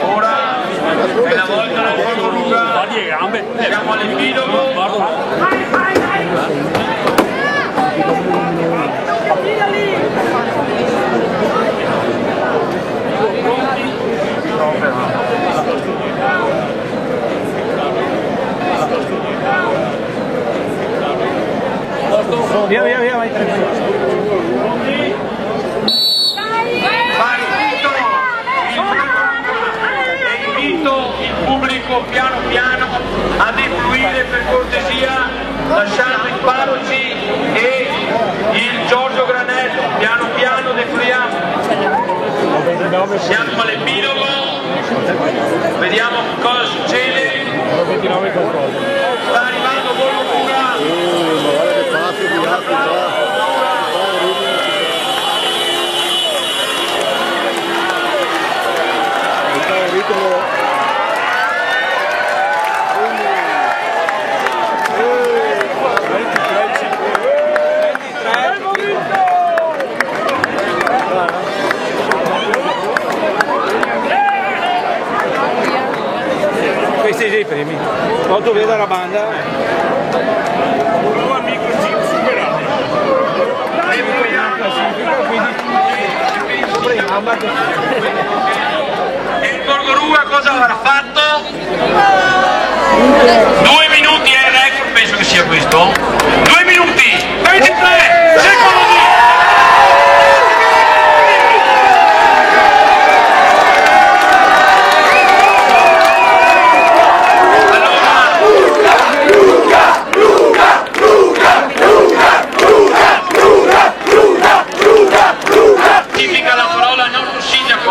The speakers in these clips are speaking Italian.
Ora è la volta del Borgoruga, siamo all'epilogo. Via, vai 3 minuti. Invito il pubblico piano piano a defluire per cortesia, lasciando i parroci e il Giorgio Granello, piano piano defluiamo. Siamo all'epilogo, vediamo cosa succede. Sta arrivando Borgoruga. Questi sono i primi. Quando vedo la banda. Nuova microchip superato. E il Borgoruga cosa avrà fatto? 2 minuti è il record, penso che sia questo. 2 minuti, 23 secondi.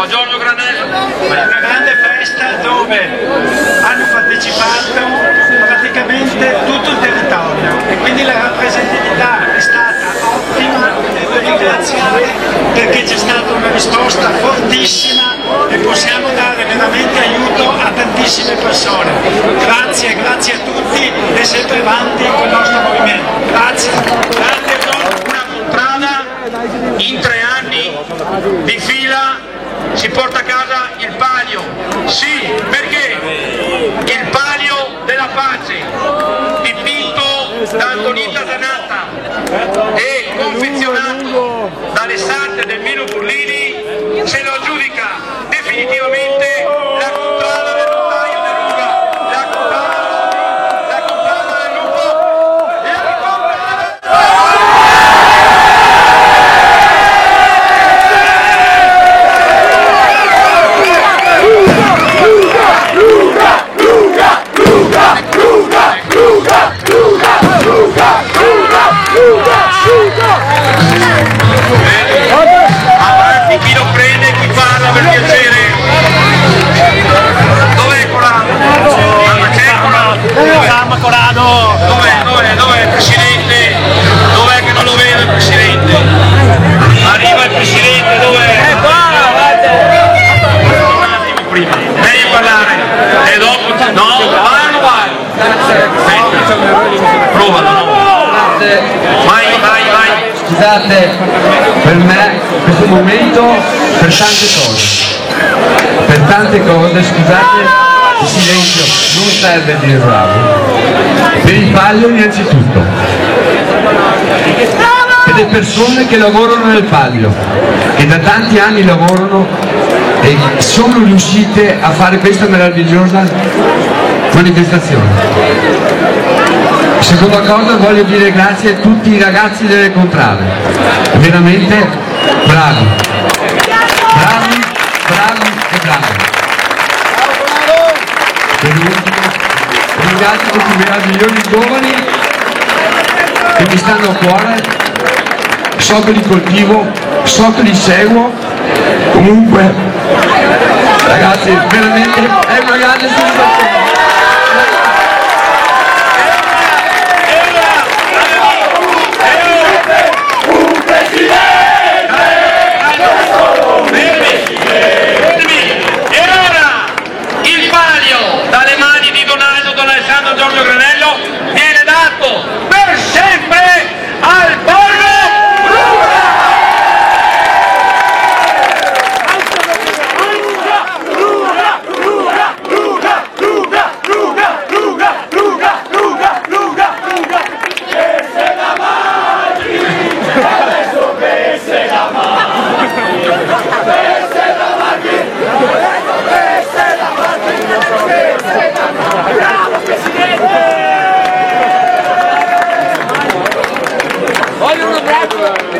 Giorgio Granello, una grande festa dove hanno partecipato praticamente tutto il territorio e quindi la rappresentatività è stata ottima. Devo ringraziare perché c'è stata una risposta fortissima e possiamo dare veramente aiuto a tantissime persone. Grazie a tutti e sempre avanti con il nostro movimento. Grazie. Una contrada in 3 anni di fila si porta a casa il palio, sì, perché il palio della pace, dipinto da Antonita Zanatta e confezionato da Alessandria del Mino Burlini, se lo aggiudica definitivamente la contrada del notaio De Ruga, la contrada del lupo e la contrada. Avanti chi lo prende, chi parla per piacere. Dov'è Corrado? C'è Corrado? Dov'è il Presidente? Dov'è che non lo vedo il Presidente? Arriva il Presidente, dov'è? Prima, devi parlare e dopo no, vai o non vai? Provalo, no? Vai. Scusate, per me questo momento per tante cose, scusate, il silenzio non serve a dire bravo. Per il palio innanzitutto, per le persone che lavorano nel palio, che da tanti anni lavorano e sono riuscite a fare questa meravigliosa manifestazione. Seconda cosa, voglio dire grazie a tutti i ragazzi delle contrade, veramente bravi. Per ultimo, ringrazio questi meravigliosi giovani che mi stanno a cuore, so che li coltivo, so che li seguo, comunque ragazzi veramente è una grande soddisfazione. Giorgio Granello viene dato per sempre al Borgoruga! Grazie.